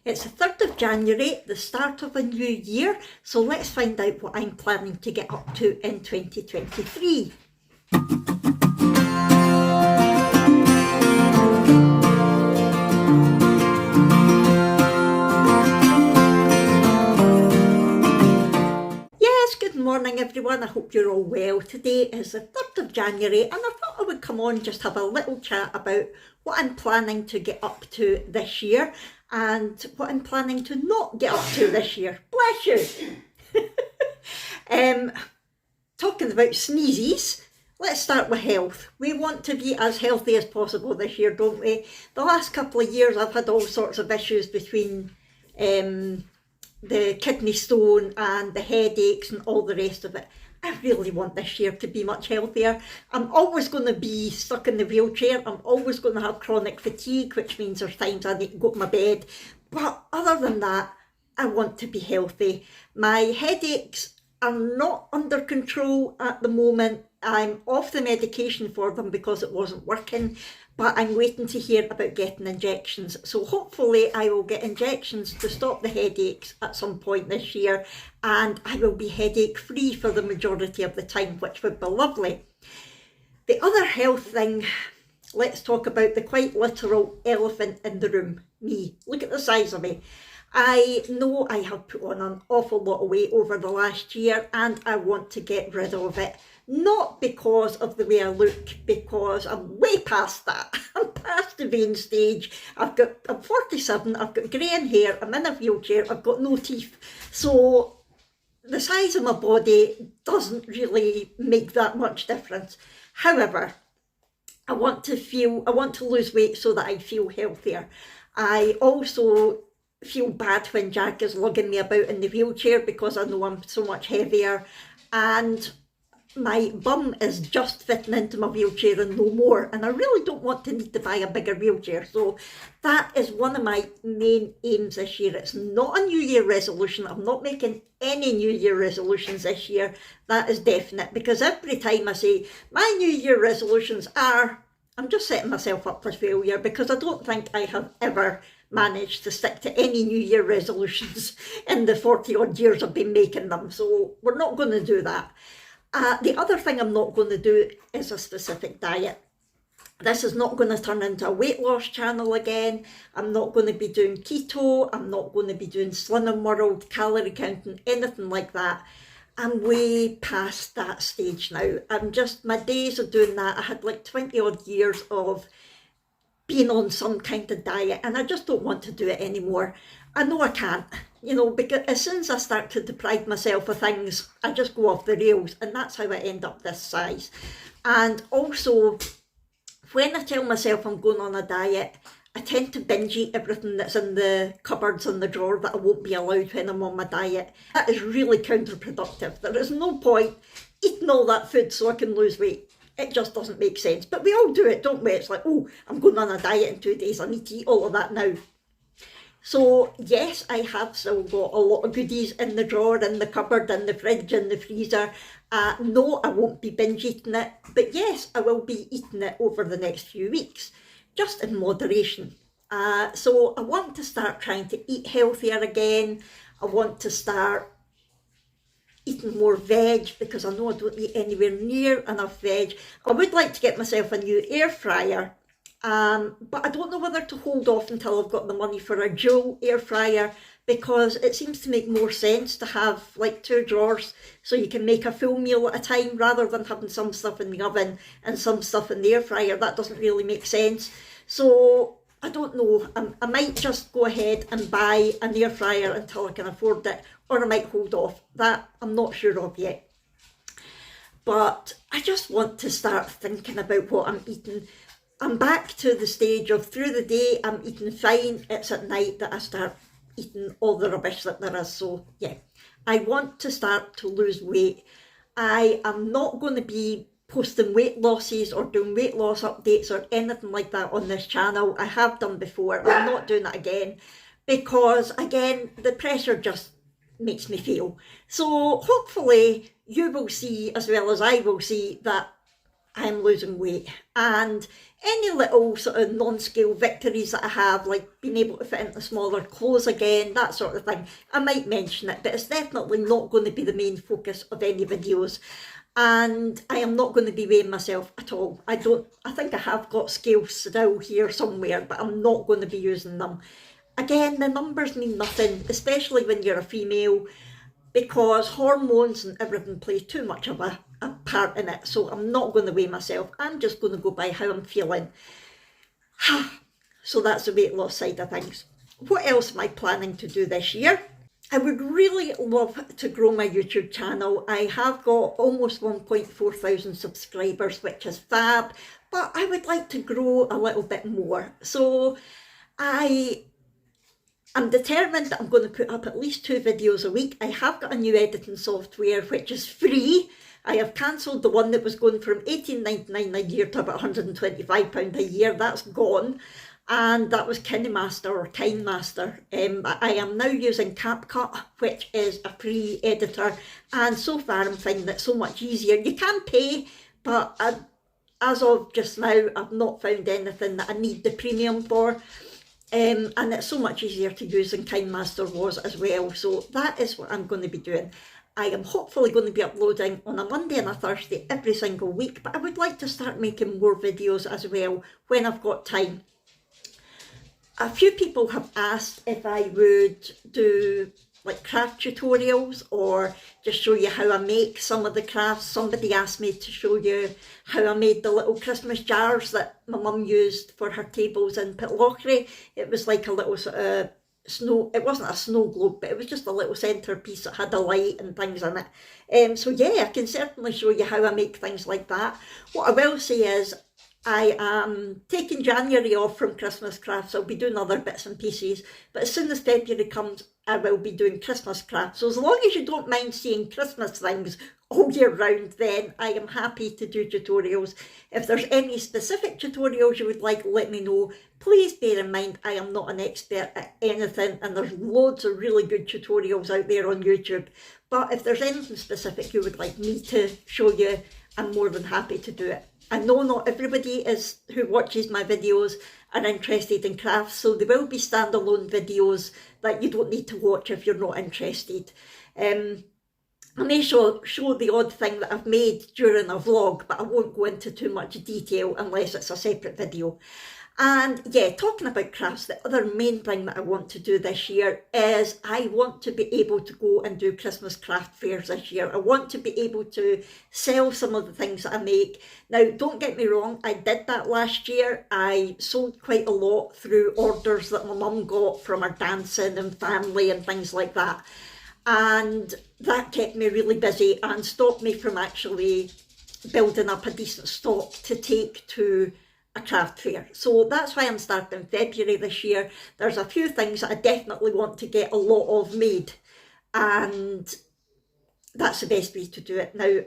It's the 3rd of January, the start of a new year, so let's find out what I'm planning to get up to in 2023. Yes, good morning everyone, I hope you're all well. Today is the 3rd of January and I thought I would come on just have a little chat about what I'm planning to get up to this year and what I'm planning to not get up to this year. Bless you! Talking about sneezes, let's start with health. We want to be as healthy as possible this year, don't we? The last couple of years I've had all sorts of issues between the kidney stone and the headaches and all the rest of it. I really want this year to be much healthier. I'm always going to be stuck in the wheelchair. I'm always going to have chronic fatigue, which means there's times I need to go to my bed. But other than that, I want to be healthy. My headaches are not under control at the moment. I'm off the medication for them because it wasn't working, but I'm waiting to hear about getting injections. So hopefully I will get injections to stop the headaches at some point this year, and I will be headache free for the majority of the time, which would be lovely. The other health thing, let's talk about the quite literal elephant in the room, me. Look at the size of me. I know I have put on an awful lot of weight over the last year and I want to get rid of it. Not because of the way I look, because I'm way past that. I'm past the vain stage. I'm 47, I've got greying hair, I'm in a wheelchair, I've got no teeth. So the size of my body doesn't really make that much difference. However, I want to lose weight so that I feel healthier. I also feel bad when Jack is lugging me about in the wheelchair because I know I'm so much heavier, and my bum is just fitting into my wheelchair and no more, and I really don't want to need to buy a bigger wheelchair. So that is one of my main aims this year. It's not a New Year resolution. I'm not making any New Year resolutions this year. That is definite, because every time I say my New Year resolutions are, I'm just setting myself up for failure, because I don't think I have ever managed to stick to any New Year resolutions in the 40 odd years I've been making them. So we're not going to do that. The other thing I'm not going to do is a specific diet. This is not going to turn into a weight loss channel again. I'm not going to be doing keto. I'm not going to be doing Slimming World, calorie counting, anything like that. I'm way past that stage now. My days of doing that, I had like 20 odd years of being on some kind of diet, and I just don't want to do it anymore. I know I can't, because as soon as I start to deprive myself of things, I just go off the rails, and that's how I end up this size. And also, when I tell myself I'm going on a diet, I tend to binge eat everything that's in the cupboards and the drawer that I won't be allowed when I'm on my diet. That is really counterproductive. There is no point eating all that food so I can lose weight. It just doesn't make sense. But we all do it, don't we? It's like, oh, I'm going on a diet in 2 days. I need to eat all of that now. So yes, I have still got a lot of goodies in the drawer, in the cupboard, in the fridge, in the freezer. No, I won't be binge eating it. But yes, I will be eating it over the next few weeks, just in moderation. So I want to start trying to eat healthier again. I want to start eating more veg, because I know I don't eat anywhere near enough veg. I would like to get myself a new air fryer, but I don't know whether to hold off until I've got the money for a dual air fryer, because it seems to make more sense to have like 2 drawers so you can make a full meal at a time, rather than having some stuff in the oven and some stuff in the air fryer. That doesn't really make sense. So I don't know, I might just go ahead and buy an air fryer until I can afford it, or I might hold off. That I'm not sure of yet. But I just want to start thinking about what I'm eating. I'm back to the stage of through the day I'm eating fine. It's at night that I start eating all the rubbish that there is. So yeah, I want to start to lose weight. I am not going to be posting weight losses or doing weight loss updates or anything like that on this channel. I have done before. I'm not doing that again, because again, the pressure just makes me feel. So hopefully you will see, as well as I will see, that I'm losing weight, and any little sort of non-scale victories that I have, like being able to fit into smaller clothes again, that sort of thing, I might mention it, but it's definitely not going to be the main focus of any videos. And I am not going to be weighing myself at all. I think I have got scales still here somewhere, but I'm not going to be using them. Again, the numbers mean nothing, especially when you're a female, because hormones and everything play too much of a part in it. So I'm not going to weigh myself. I'm just going to go by how I'm feeling. So that's the weight loss side of things. What else am I planning to do this year? I would really love to grow my YouTube channel. I have got almost 1.4 thousand subscribers, which is fab, but I would like to grow a little bit more. So I'm determined that I'm going to put up at least 2 videos a week. I have got a new editing software which is free. I have cancelled the one that was going from $18.99 a year to about £125 a year. That's gone. And that was KineMaster or KineMaster. I am now using CapCut, which is a free editor. And so far I'm finding it so much easier. You can pay, but as of just now, I've not found anything that I need the premium for. And it's so much easier to use than KineMaster was as well. So that is what I'm going to be doing. I am hopefully going to be uploading on a Monday and a Thursday every single week, but I would like to start making more videos as well when I've got time. A few people have asked if I would do like craft tutorials or just show you how I make some of the crafts. Somebody asked me to show you how I made the little Christmas jars that my mum used for her tables in Pitlochry. It was like a little sort of snow, it wasn't a snow globe, but it was just a little centrepiece that had a light and things in it. So yeah, I can certainly show you how I make things like that. What I will say is I am taking January off from Christmas crafts. I'll be doing other bits and pieces, but as soon as February comes, I will be doing Christmas crafts. So as long as you don't mind seeing Christmas things all year round, then I am happy to do tutorials. If there's any specific tutorials you would like, let me know. Please bear in mind, I am not an expert at anything, and there's loads of really good tutorials out there on YouTube. But if there's anything specific you would like me to show you, I'm more than happy to do it. I know not everybody who watches my videos are interested in crafts, so there will be standalone videos that you don't need to watch if you're not interested. I may show the odd thing that I've made during a vlog, but I won't go into too much detail unless it's a separate video. And yeah, talking about crafts, the other main thing that I want to do this year is I want to be able to go and do Christmas craft fairs this year. I want to be able to sell some of the things that I make. Now, don't get me wrong, I did that last year. I sold quite a lot through orders that my mum got from her dancing and family and things like that. And that kept me really busy and stopped me from actually building up a decent stock to take to a craft fair. So that's why I'm starting February this year. There's a few things that I definitely want to get a lot of made, and that's the best way to do it. Now,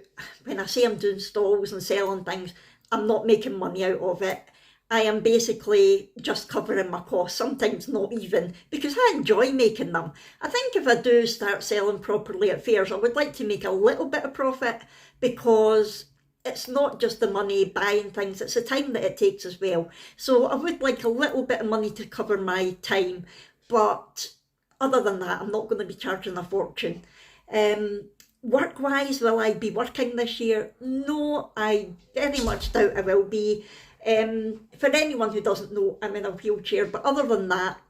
when I say I'm doing stalls and selling things, I'm not making money out of it. I am basically just covering my costs, sometimes not even, because I enjoy making them. I think if I do start selling properly at fairs, I would like to make a little bit of profit, because it's not just the money buying things, it's the time that it takes as well. So I would like a little bit of money to cover my time, but other than that, I'm not going to be charging a fortune. Work-wise, will I be working this year? No, I very much doubt I will be. For anyone who doesn't know, I'm in a wheelchair, but other than that,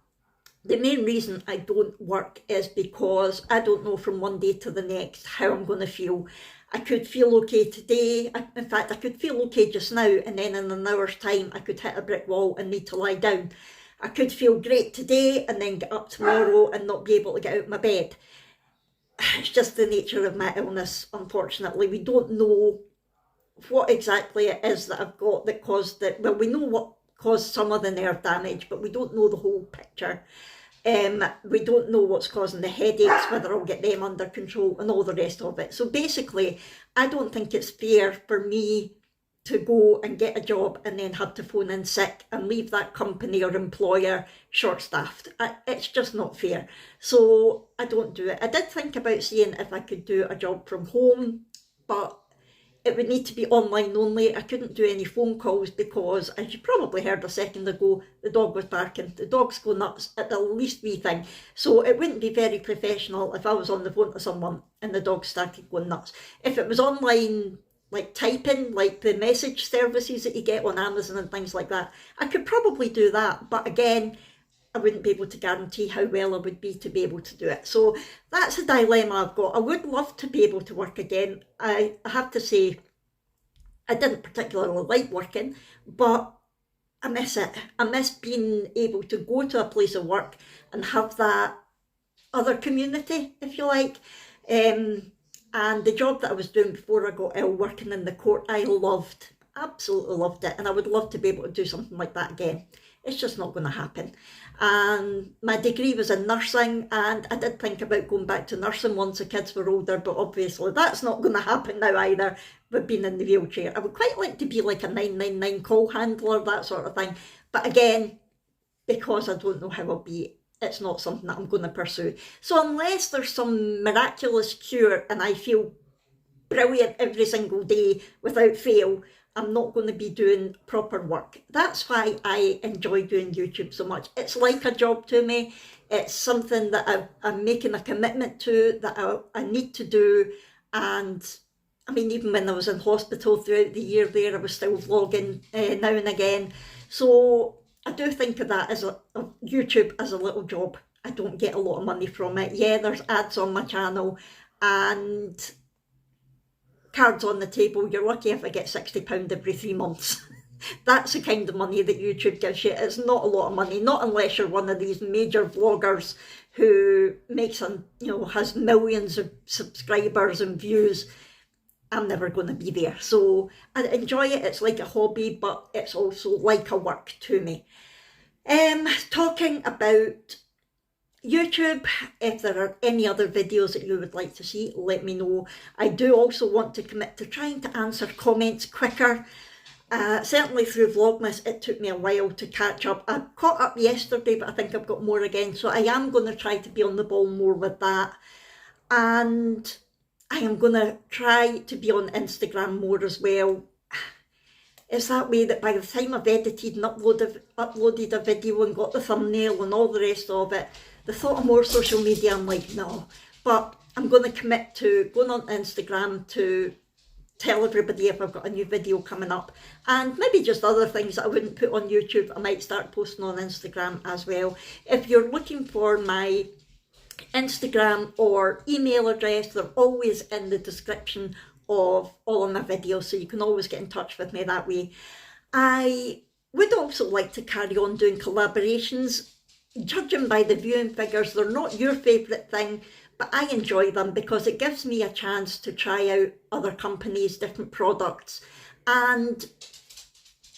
the main reason I don't work is because I don't know from one day to the next how I'm going to feel. I could feel okay today, in fact I could feel okay just now, and then in an hour's time I could hit a brick wall and need to lie down. I could feel great today and then get up tomorrow and not be able to get out of my bed. It's just the nature of my illness, unfortunately. We don't know what exactly it is that I've got that caused it. Well, we know what caused some of the nerve damage, but we don't know the whole picture. We don't know what's causing the headaches, whether I'll get them under control and all the rest of it. So basically, I don't think it's fair for me to go and get a job and then have to phone in sick and leave that company or employer short-staffed. It's just not fair. So I don't do it. I did think about seeing if I could do a job from home, but it would need to be online only. I couldn't do any phone calls because, as you probably heard a second ago, the dog was barking. The dogs go nuts at the least wee thing. So it wouldn't be very professional if I was on the phone to someone and the dog started going nuts. If it was online, like typing, like the message services that you get on Amazon and things like that, I could probably do that. But again, I wouldn't be able to guarantee how well I would be to be able to do it. So that's a dilemma I've got. I would love to be able to work again. I have to say, I didn't particularly like working, but I miss it. I miss being able to go to a place of work and have that other community, if you like. And the job that I was doing before I got ill, working in the court, I loved, absolutely loved it. And I would love to be able to do something like that again. It's just not going to happen. And my degree was in nursing, and I did think about going back to nursing once the kids were older, but obviously that's not going to happen now either with being in the wheelchair. I would quite like to be like a 999 call handler, that sort of thing. But again, because I don't know how I'll be, it's not something that I'm going to pursue. So unless there's some miraculous cure and I feel brilliant every single day without fail, I'm not going to be doing proper work. That's why I enjoy doing YouTube so much. It's like a job to me. It's something that I'm making a commitment to, that I need to do. And I mean, even when I was in hospital throughout the year there, I was still vlogging now and again. So I do think of that as of YouTube as a little job. I don't get a lot of money from it. Yeah, there's ads on my channel and cards on the table. You're lucky if I get £60 every 3 months. That's the kind of money that YouTube gives you. It's not a lot of money, not unless you're one of these major vloggers who makes has millions of subscribers and views. I'm never going to be there. So I enjoy it. It's like a hobby, but it's also like a work to me. Talking about YouTube, if there are any other videos that you would like to see, let me know. I do also want to commit to trying to answer comments quicker. Certainly through Vlogmas, it took me a while to catch up. I caught up yesterday, but I think I've got more again. So I am going to try to be on the ball more with that. And I am going to try to be on Instagram more as well. It's that way that by the time I've edited and uploaded a video and got the thumbnail and all the rest of it, the thought of more social media, I'm like, no. But I'm going to commit to going on Instagram to tell everybody if I've got a new video coming up. And maybe just other things that I wouldn't put on YouTube, I might start posting on Instagram as well. If you're looking for my Instagram or email address, they're always in the description of all of my videos, so you can always get in touch with me that way. I would also like to carry on doing collaborations. Judging by the viewing figures, they're not your favourite thing, but I enjoy them because it gives me a chance to try out other companies, different products, and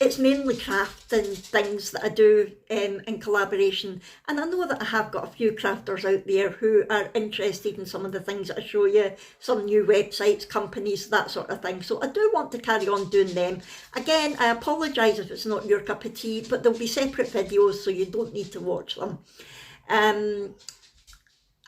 it's mainly crafting things that I do in collaboration. And I know that I have got a few crafters out there who are interested in some of the things that I show you, some new websites, companies, that sort of thing. So I do want to carry on doing them. Again, I apologise if it's not your cup of tea, but there'll be separate videos so you don't need to watch them.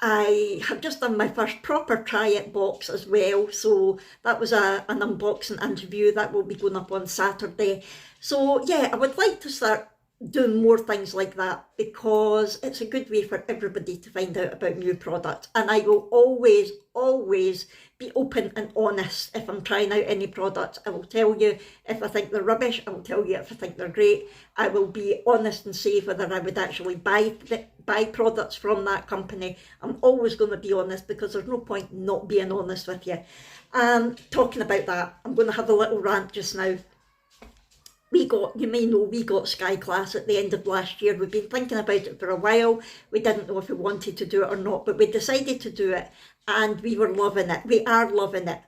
I have just done my first proper try it box as well, so that was an unboxing and review that will be going up on Saturday. So yeah, I would like to start doing more things like that because it's a good way for everybody to find out about new products, and I will always be open and honest if I'm trying out any products. I will tell you if I think they're rubbish, I will tell you if I think they're great. I will be honest and say whether I would actually buy products from that company. I'm always going to be honest because there's no point not being honest with you. Talking about that, I'm going to have a little rant just now. You may know, we got Sky Class at the end of last year. We've been thinking about it for a while. We didn't know if we wanted to do it or not, but we decided to do it and we were loving it. We are loving it.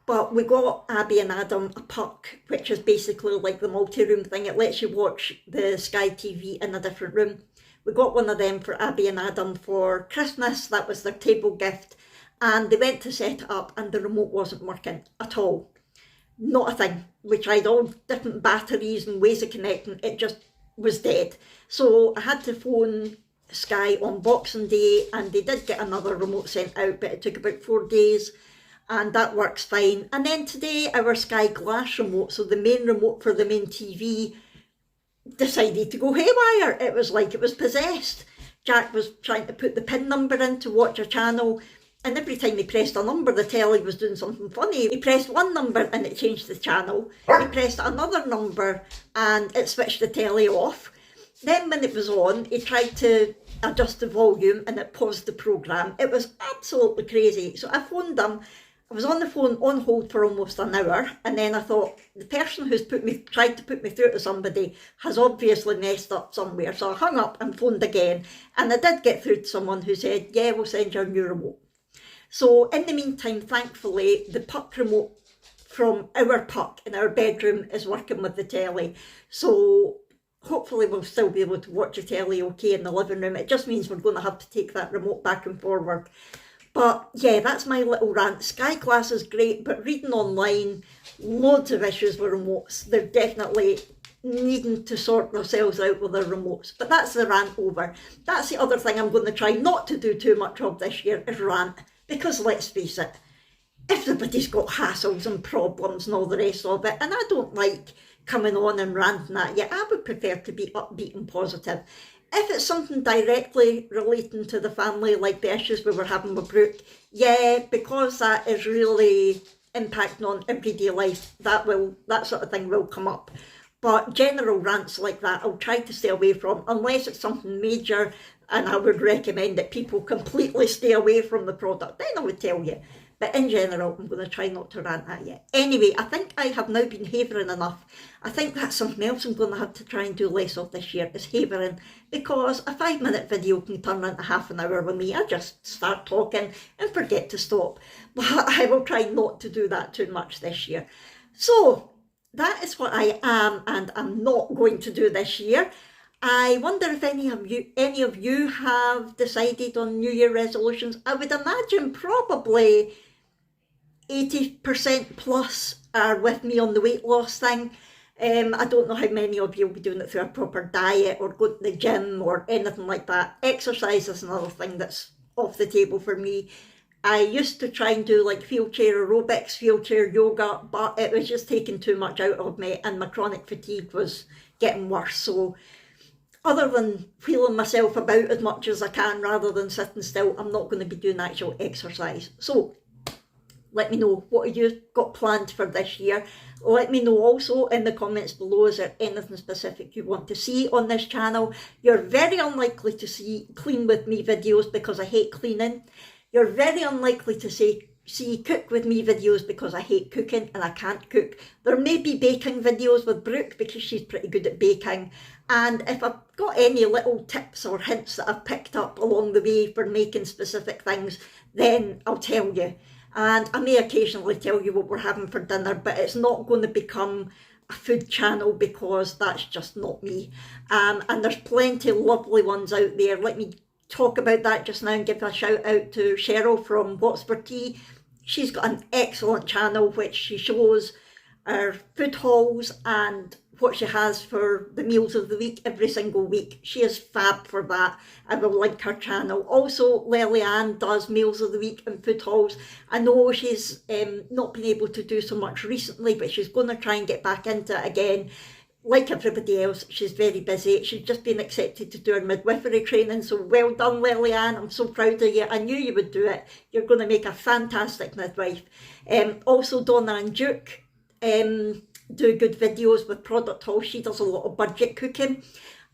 But we got Abby and Adam a puck, which is basically like the multi-room thing. It lets you watch the Sky TV in a different room. We got one of them for Abby and Adam for Christmas. That was their table gift. And they went to set it up and the remote wasn't working at all. Not a thing. We tried all different batteries and ways of connecting. It just was dead. So I had to phone Sky on Boxing Day and they did get another remote sent out, but it took about 4 days. and that works fine. And then today our Sky Glass remote, so the main remote for the main TV, decided to go haywire. It was like it was possessed. Jack was trying to put the PIN number in to watch a channel, and every time he pressed a number, the telly was doing something funny. He pressed one number and it changed the channel. He pressed another number and it switched the telly off. Then when it was on, he tried to adjust the volume and it paused the programme. It was absolutely crazy. So I phoned them. I was on the phone on hold for almost an hour, and then I thought, the person who's tried to put me through to somebody has obviously messed up somewhere. So I hung up and phoned again, and I did get through to someone who said, yeah, we'll send you a new remote. So in the meantime, thankfully, the puck remote from our puck in our bedroom is working with the telly. So hopefully we'll still be able to watch the telly okay in the living room. It just means we're going to have to take that remote back and forward. But yeah, that's my little rant. Sky Glass is great, but reading online, loads of issues with remotes. They're definitely needing to sort themselves out with their remotes. But that's the rant over. That's the other thing I'm going to try not to do too much of this year, is rant. Because let's face it, everybody's got hassles and problems and all the rest of it. And I don't like coming on and ranting at you. I would prefer to be upbeat and positive. If it's something directly relating to the family, like the issues we were having with Brooke, yeah, because that is really impacting on everyday life, that sort of thing will come up. But general rants like that, I'll try to stay away from, unless it's something major, and I would recommend that people completely stay away from the product. Then I would tell you. But in general, I'm going to try not to rant at you. Anyway, I think I have now been havering enough. I think that's something else I'm going to have to try and do less of this year, is havering, because a 5-minute video can turn into half an hour with me. I just start talking and forget to stop. But I will try not to do that too much this year. So that is what I am and I'm not going to do this year. I wonder if any of you have decided on New Year resolutions. I would imagine probably 80% plus are with me on the weight loss thing. I don't know how many of you will be doing it through a proper diet or go to the gym or anything like that. Exercise is another thing that's off the table for me. I used to try and do like wheelchair aerobics, wheelchair yoga, but it was just taking too much out of me and my chronic fatigue was getting worse. So other than wheeling myself about as much as I can rather than sitting still, I'm not going to be doing actual exercise. So let me know, what have you got planned for this year? Let me know also in the comments below, is there anything specific you want to see on this channel? You're very unlikely to see clean with me videos because I hate cleaning. You're very unlikely to see cook with me videos because I hate cooking and I can't cook. There may be baking videos with Brooke because she's pretty good at baking. And if I've got any little tips or hints that I've picked up along the way for making specific things, then I'll tell you. And I may occasionally tell you what we're having for dinner, but it's not going to become a food channel because that's just not me. And there's plenty of lovely ones out there. Let me talk about that just now and give a shout out to Cheryl from What's for Tea. She's got an excellent channel which she shows her food hauls and what she has for the meals of the week every single week. She is fab for that. I will link her channel. Also, Lellyanne does meals of the week and food hauls. I know she's not been able to do so much recently, but she's going to try and get back into it again. Like everybody else, she's very busy. She's just been accepted to do her midwifery training, so well done, Lellyanne. I'm so proud of you. I knew you would do it. You're going to make a fantastic midwife. Also, Donna and Duke do good videos with product hauls. She does a lot of budget cooking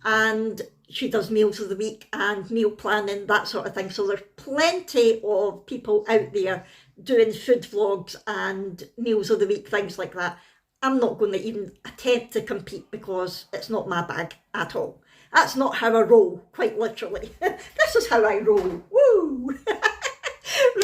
and she does meals of the week and meal planning, that sort of thing. So there's plenty of people out there doing food vlogs and meals of the week, things like that. I'm not going to even attempt to compete because it's not my bag at all. That's not how I roll, quite literally. This is how I roll. Woo!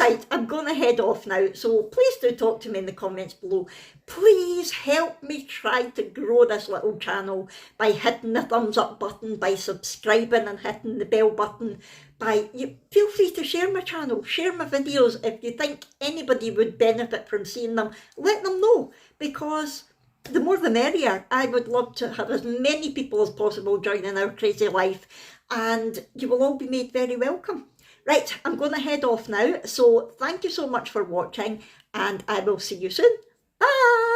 Right, I'm going to head off now, so please do talk to me in the comments below. Please help me try to grow this little channel by hitting the thumbs up button, by subscribing and hitting the bell button. Feel free to share my channel, share my videos. If you think anybody would benefit from seeing them, let them know, because the more the merrier. I would love to have as many people as possible joining our crazy life, and you will all be made very welcome. Right, I'm going to head off now, so thank you so much for watching. and I will see you soon. Bye!